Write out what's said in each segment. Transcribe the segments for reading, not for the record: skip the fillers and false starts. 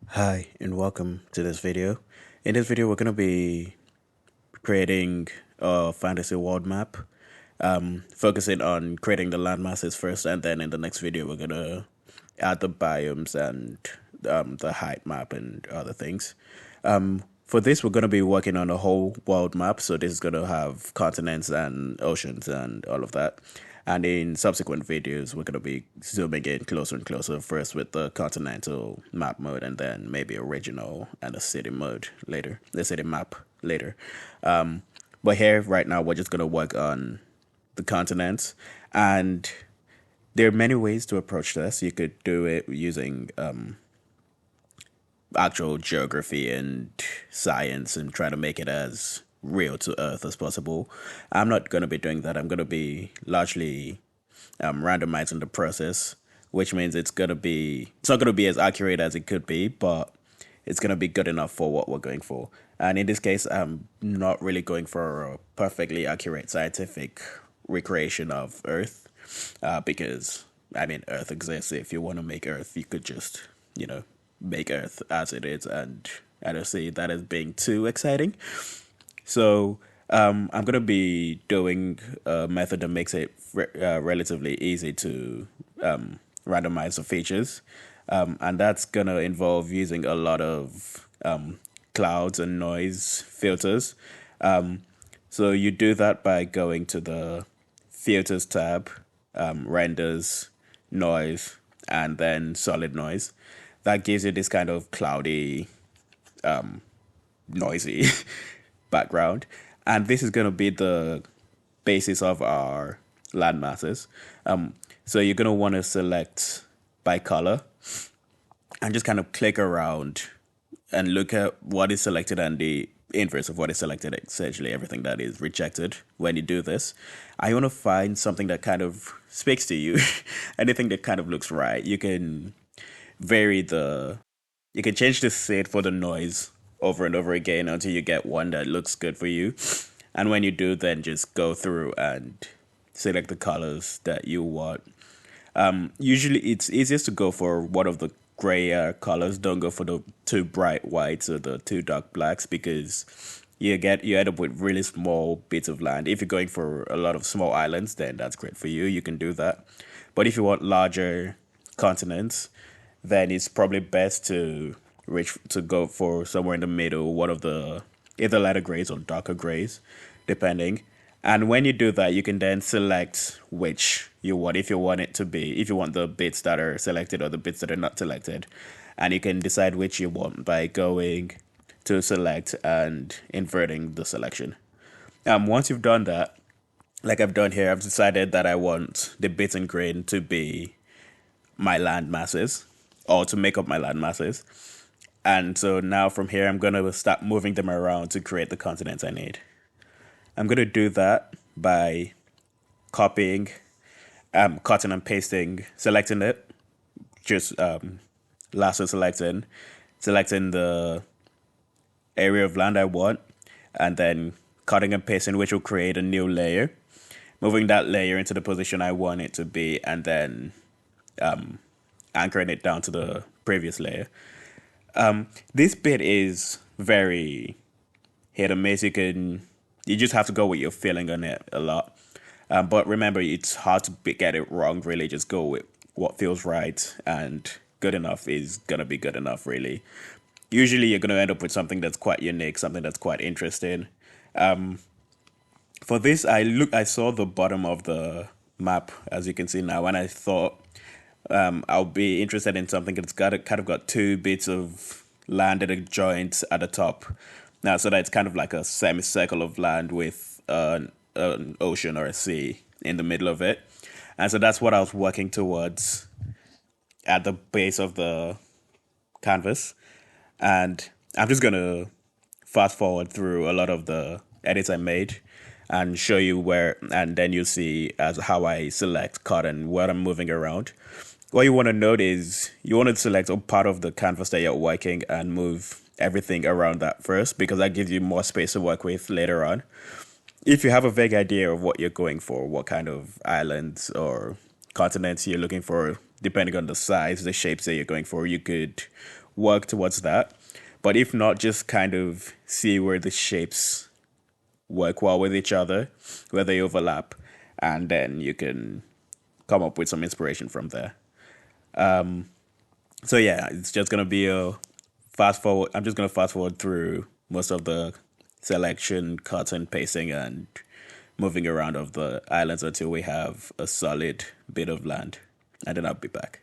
Hi and welcome to this video. In this video, we're going to be creating a fantasy world map, focusing on creating the landmasses first, and then in the next video, we're going to add the biomes and the height map and other things. For this, we're going to be working on a whole world map, so this is going to have continents and oceans and all of that. And in subsequent videos, we're going to be zooming in closer and closer, first with the continental map mode, and then maybe a regional and a city mode later, the city map later. But here, right now, we're just going to work on the continents. And there are many ways to approach this. You could do it using actual geography and science and try to make it as real to Earth as possible. I'm not going to be doing that. I'm going to be largely randomizing the process, which means it's not going to be as accurate as it could be, but it's going to be good enough for what we're going for. And in this case, I'm not really going for a perfectly accurate scientific recreation of Earth, because I mean, Earth exists. If you want to make Earth, you could just, make Earth as it is, and I don't see that as being too exciting. So I'm gonna be doing a method that makes it relatively easy to randomize the features, and that's gonna involve using a lot of clouds and noise filters. So you do that by going to the filters tab, renders, noise, and then solid noise. That gives you this kind of cloudy, noisy background. And this is going to be the basis of our land masses. So you're going to want to select by color and just kind of click around and look at what is selected and the inverse of what is selected, essentially everything that is rejected when you do this. I want to find something that kind of speaks to you, anything that kind of looks right. Vary the, you can change the set for the noise over and over again until you get one that looks good for you. And when you do, then just go through and select the colors that you want. Usually, it's easiest to go for one of the grayer colors. Don't go for the too bright whites or the too dark blacks, because you end up with really small bits of land. If you're going for a lot of small islands, then that's great for you. You can do that. But if you want larger continents, then it's probably best to go for somewhere in the middle, one of the either lighter grays or darker grays, depending. And when you do that, you can then select which you want. If you want it to be, if you want the bits that are selected or the bits that are not selected, and you can decide which you want by going to select and inverting the selection. Once you've done that, like I've done here, I've decided that I want the bits in green to be my land masses, or to make up my land masses. And so now from here, I'm going to start moving them around to create the continents I need. I'm going to do that by copying, cutting and pasting, selecting it, just lasso selecting the area of land I want, and then cutting and pasting, which will create a new layer, moving that layer into the position I want it to be, and then anchoring it down to the previous layer. This bit is very hit or miss. You just have to go with your feeling on it a lot. But remember, it's hard to get it wrong, really. Just go with what feels right, and good enough is going to be good enough, really. Usually, you're going to end up with something that's quite unique, something that's quite interesting. For this, I saw the bottom of the map, as you can see now, and I thought I'll be interested in something that's got two bits of land at a joint at the top. Now, so that it's kind of like a semicircle of land with an ocean or a sea in the middle of it. And so that's what I was working towards at the base of the canvas. And I'm just going to fast forward through a lot of the edits I made and show you where, and then you see as how I select, cut, and what I'm moving around. What you want to note is you want to select a part of the canvas that you're working and move everything around that first, because that gives you more space to work with later on. If you have a vague idea of what you're going for, what kind of islands or continents you're looking for, depending on the size, the shapes that you're going for, you could work towards that. But if not, just kind of see where the shapes work well with each other, where they overlap, and then you can come up with some inspiration from there. So yeah, it's just gonna be a fast forward. I'm just gonna fast forward through most of the selection, cut and pacing, and moving around of the islands until we have a solid bit of land, and then I'll be back.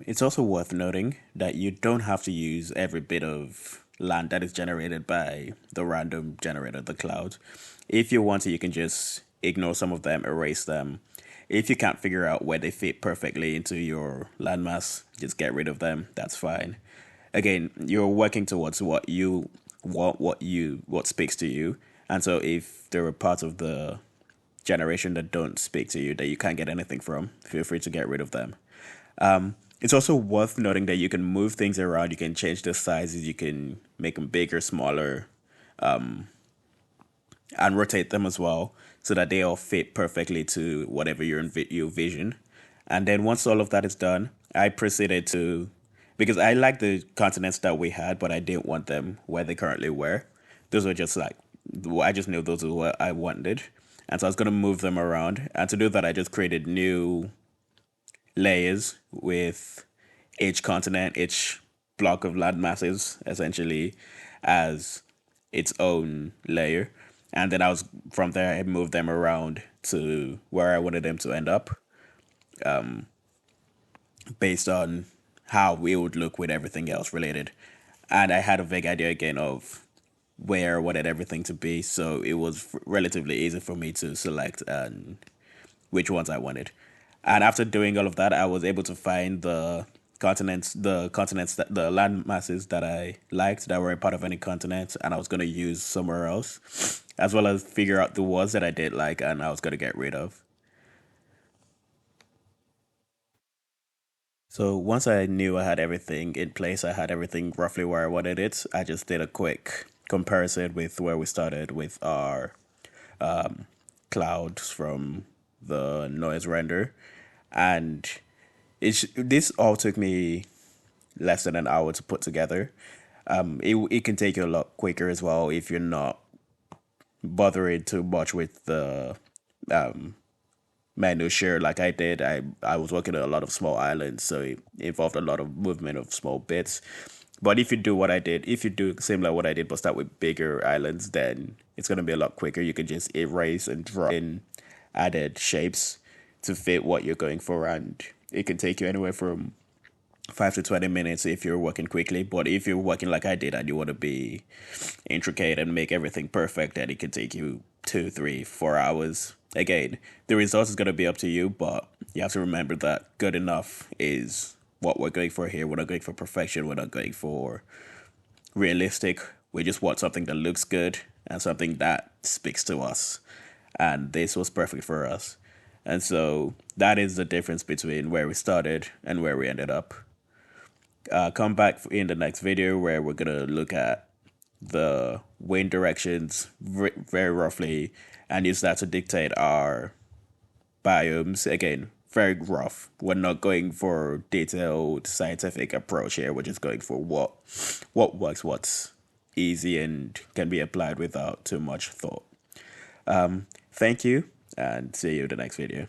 It's also worth noting that you don't have to use every bit of land that is generated by the random generator, the cloud. If you want to, you can just ignore some of them, erase them. If you can't figure out where they fit perfectly into your landmass, just get rid of them. That's fine. Again, you're working towards what you want, what speaks to you. And so if there are parts of the generation that don't speak to you that you can't get anything from, feel free to get rid of them. It's also worth noting that you can move things around. You can change the sizes. You can make them bigger, smaller, and rotate them as well so that they all fit perfectly to whatever your vision. And then once all of that is done, I proceeded to because I like the continents that we had, but I didn't want them where they currently were. Those were just like I just knew those were what I wanted, and so I was gonna move them around. And to do that, I just created new layers with each continent, each block of land masses essentially as its own layer. And then I was from there I moved them around to where I wanted them to end up based on how we would look with everything else related. And I had a vague idea again of where I wanted everything to be, so it was relatively easy for me to select and which ones I wanted. And after doing all of that, I was able to find the land masses that I liked that were a part of any continent, and I was going to use somewhere else, as well as figure out the ones that I did like and I was going to get rid of. So once I knew I had everything in place, I had everything roughly where I wanted it. I just did a quick comparison with where we started with our clouds from the noise render, and this all took me less than an hour to put together. It can take you a lot quicker as well if you're not bothering too much with the manual share like I did. I was working on a lot of small islands, so it involved a lot of movement of small bits. But if you do what I did, if you do similar what I did, but start with bigger islands, then it's gonna be a lot quicker. You can just erase and draw in added shapes to fit what you're going for, and it can take you anywhere from 5 to 20 minutes if you're working quickly. But if you're working like I did and you want to be intricate and make everything perfect, then it can take you 2, 3, 4 hours. Again, the result is going to be up to you, but you have to remember that good enough is what we're going for here. We're not going for perfection. We're not going for realistic. We just want something that looks good and something that speaks to us. And this was perfect for us. And so that is the difference between where we started and where we ended up. Come back in the next video where we're going to look at the wind directions very roughly and use that to dictate our biomes. Again, very rough. We're not going for detailed scientific approach here. We're just going for what works, what's easy and can be applied without too much thought. Thank you, and see you in the next video.